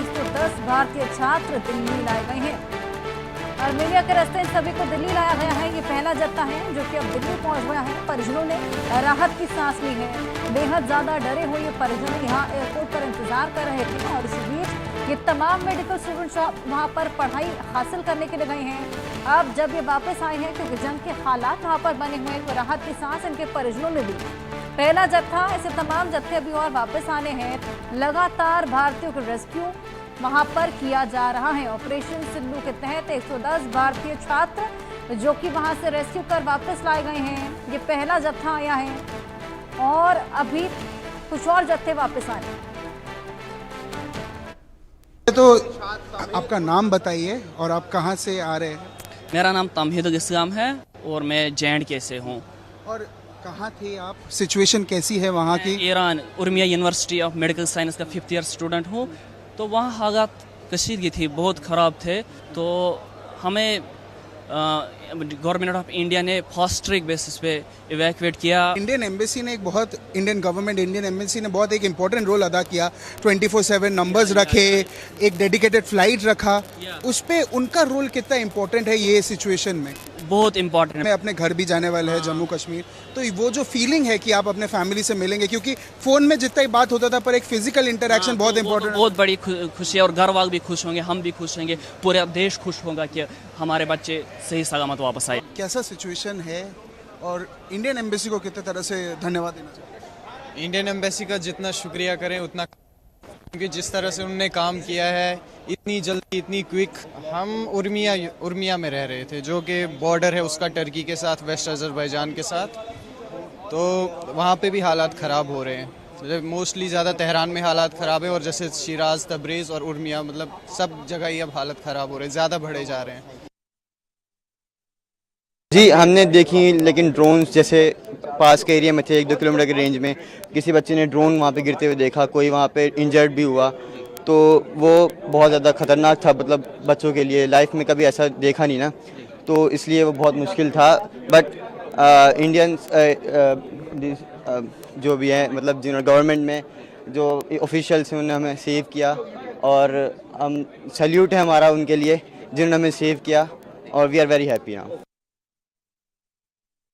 110 भारतीय छात्र दिल्ली लाए गए हैं। आर्मेनिया के रास्ते इन सभी को दिल्ली लाया गया है। ये पहला जत्था है जो कि अब दिल्ली पहुंच गया है। परिजनों ने राहत की सांस ली है। बेहद ज्यादा डरे हुए ये परिजन यहाँ एयरपोर्ट पर इंतजार कर रहे थे और इसी बीच ये तमाम मेडिकल स्टूडेंट्स वहाँ पर पढ़ाई हासिल करने के लिए गए हैं। अब जब ये वापस आए हैं क्योंकि जंग के हालात वहाँ पर बने हुए हैं तो राहत की सांस इनके परिजनों ने ली। पहला जत्था, ऐसे तमाम जत्थे अभी और वापस आने हैं। लगातार भारतीयों को रेस्क्यू वहां पर किया जा रहा है। ऑपरेशन सिंधु के तहत 110 भारतीय छात्र जो कि वहां से रेस्क्यू कर वापस लाए गए हैं। ये पहला जत्था आया है और अभी कुछ और जत्थे वापस आए। तो आपका नाम बताइए और आप कहां से आ रहे हैं? मेरा नाम तमहीद इस्लाम है और मैं J&K से हूँ। और कहाँ थे आप? सिचुएशन कैसी है वहाँ की? Iran Urmia university of medical science का 5th ईयर स्टूडेंट हूँ। तो वहाँ हालात कशीदगी थी, बहुत ख़राब थे। तो हमें गवर्नमेंट ऑफ इंडिया ने फास्ट ट्रैक बेसिस पे इवैक्यूएट किया। इंडियन एम्बेसी ने इंडियन एम्बेसी ने बहुत एक इम्पोर्टेंट रोल अदा किया। 24/7 नंबर्स रखे, एक डेडिकेटेड फ्लाइट रखा। उस पे उनका रोल कितना इम्पोर्टेंट है ये सिचुएशन में? बहुत इम्पोर्टेंट है। अपने घर भी जाने वाले हैं जम्मू कश्मीर, तो वो जो फीलिंग है कि आप अपने फैमिली से मिलेंगे, क्योंकि फोन में जितना ही बात होता था पर एक फिजिकल इंटरेक्शन बहुत इंपॉर्टेंट है। बहुत बड़ी खुशी है और घर वाले भी खुश होंगे, हम भी खुश होंगे, पूरा देश खुश होगा कि हमारे बच्चे सही सलामत वापस आए। कैसा सिचुएशन है और इंडियन एम्बेसी को कितने तरह से धन्यवाद देना चाहिए? इंडियन एम्बेसी का जितना शुक्रिया करें उतना, क्योंकि जिस तरह से उन्होंने काम किया है इतनी जल्दी, इतनी क्विक। हम उर्मिया में रह रहे थे जो कि बॉर्डर है उसका टर्की के साथ, वेस्ट अजरबैजान के साथ। तो वहाँ पे भी हालात ख़राब हो रहे हैं। मोस्टली ज़्यादा तेहरान में हालात ख़राब है और जैसे शिराज, तब्रेज़ और उर्मिया, मतलब सब जगह ही अब हालत ख़राब हो रहे हैं, ज़्यादा बढ़े जा रहे हैं। जी हमने देखी, लेकिन ड्रोन्स जैसे पास के एरिया में थे, 1-2 किलोमीटर के रेंज में, किसी बच्चे ने ड्रोन वहाँ पे गिरते हुए देखा, कोई वहाँ पे इंजर्ड भी हुआ। तो वो बहुत ज़्यादा ख़तरनाक था, मतलब बच्चों के लिए लाइफ में कभी ऐसा देखा नहीं ना, तो इसलिए वो बहुत मुश्किल था। बट इंडियंस जो भी हैं, मतलब जिन्होंने गवर्नमेंट में जो ऑफिशियल्स हैं उन्होंने हमें सेव किया और हम सैल्यूट है हमारा उनके लिए जिन्होंने हमें सेव किया और we are very happy now.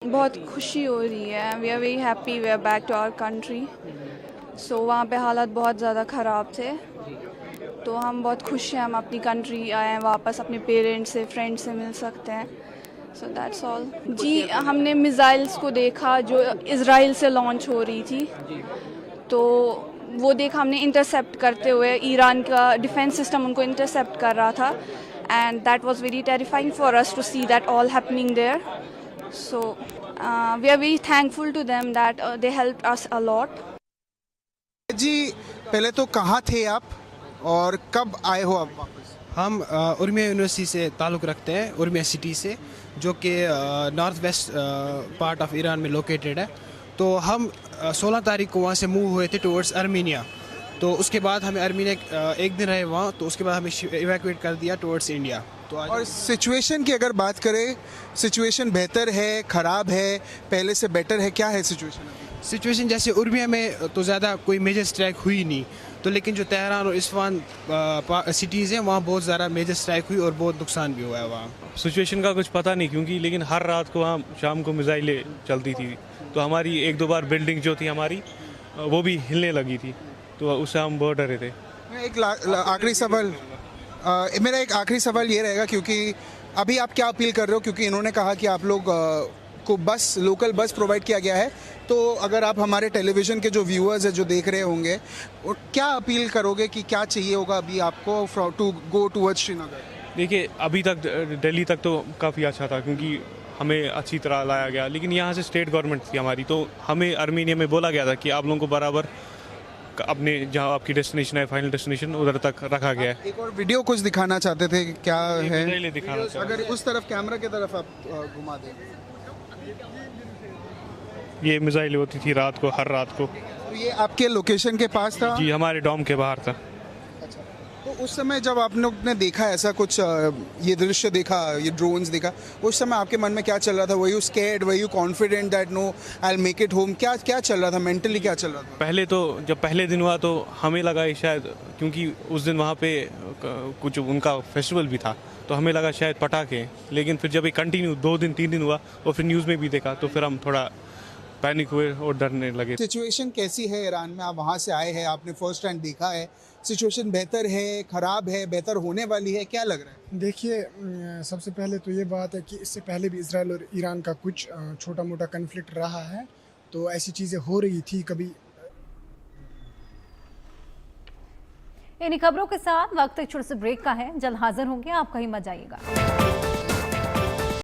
बहुत खुशी हो रही है। We are very happy, we are back to our country. So वहाँ पे हालात बहुत ज़्यादा ख़राब थे, तो हम बहुत खुश हैं हम अपनी कंट्री आए हैं वापस, अपने पेरेंट्स से, फ्रेंड्स से मिल सकते हैं। So that's all. जी हमने मिसाइल्स को देखा जो इज़राइल से लॉन्च हो रही थी, तो वो देखा हमने इंटरसेप्ट करते हुए। ईरान का डिफेंस सिस्टम उनको इंटरसेप्ट कर रहा था and that was very terrifying for us to see that all happening there. So we are very thankful to them that they helped us a lot. जी पहले तो कहाँ थे आप और कब आए हो आप वापस? हम उर्मिया यूनिवर्सिटी से ताल्लुक़ रखते हैं, उर्मिया सिटी से, जो कि north west part of Iran में लोकेटेड है। तो हम 16 तारीख को वहाँ से मूव हुए थे टुवर्ड्स आर्मीनिया। तो उसके बाद हमें आर्मीनिया एक दिन रहे वहाँ, तो उसके बाद हमें इवैक्यूएट कर दिया टुवर्ड्स इंडिया। तो और सिचुएशन की अगर बात करें, सिचुएशन बेहतर है, ख़राब है, पहले से बेटर है, क्या है सिचुएशन? सिचुएशन जैसे उर्मिया में तो ज़्यादा कोई मेजर स्ट्राइक हुई नहीं, तो लेकिन जो तेहरान और इस्फहान सिटीज़ हैं वहाँ बहुत ज़्यादा मेजर स्ट्राइक हुई और बहुत नुकसान भी हुआ है वहाँ। सिचुएशन का कुछ पता नहीं, क्योंकि लेकिन हर रात को वहाँ शाम को मिसाइलें चलती थी, तो हमारी 1-2 बार बिल्डिंग जो थी हमारी वो भी हिलने लगी थी, तो उससे हम बहुत डरे थे। मेरा एक आखिरी सवाल ये रहेगा, क्योंकि अभी आप क्या अपील कर रहे हो, क्योंकि इन्होंने कहा कि आप लोग को लोकल बस प्रोवाइड किया गया है, तो अगर आप हमारे टेलीविज़न के जो व्यूअर्स हैं जो देख रहे होंगे, क्या अपील करोगे कि क्या चाहिए होगा अभी आपको टू गो टूवर्ड्स श्रीनगर? देखिए अभी तक दिल्ली तक तो काफ़ी अच्छा था, क्योंकि हमें अच्छी तरह लाया गया, लेकिन यहाँ से स्टेट गवर्नमेंट थी हमारी, तो हमें आर्मीनिया में बोला गया था कि आप लोगों को बराबर अपने जहाँ आपकी डेस्टिनेशन है, फाइनल डेस्टिनेशन, उधर तक रखा गया है। एक और वीडियो कुछ दिखाना चाहते थे, क्या है? दिखाना अगर उस तरफ कैमरा की तरफ आप घुमा दें। ये मिसाइल होती थी रात को, हर रात को। तो ये आपके लोकेशन के पास था? जी हमारे डॉम के बाहर था। अच्छा। तो उस समय जब आप लोग ने देखा ऐसा कुछ ये दृश्य देखा, ये ड्रोन्स देखा, उस समय आपके मन में क्या चल रहा था? Were you scared, were you confident that no I will make it home? क्या क्या चल रहा था मेंटली, क्या चल रहा था? पहले तो जब पहले दिन हुआ तो हमें लगा ये शायद, क्योंकि उस दिन वहाँ पे कुछ उनका फेस्टिवल भी था, तो हमें लगा शायद पटाखे। लेकिन फिर जब ये कंटिन्यू 2 दिन 3 दिन हुआ और फिर न्यूज़ में भी देखा तो फिर हम थोड़ा पैनिक हुए और डरने लगे। सिचुएशन कैसी है ईरान में? आप वहाँ से आए हैं, आपने फर्स्ट हैंड देखा है, सिचुएशन बेहतर है, खराब है, बेहतर होने वाली है, क्या लग रहा है? देखिए, सबसे पहले तो ये बात है कि इससे पहले भी इजराइल और ईरान का कुछ छोटा मोटा कन्फ्लिक्ट रहा है, तो ऐसी चीज़ें हो रही थी कभी। इन्हीं खबरों के साथ वक्त एक छोटे से ब्रेक का है, जल्द हाजिर होंगे, आप कहीं मत जाइएगा।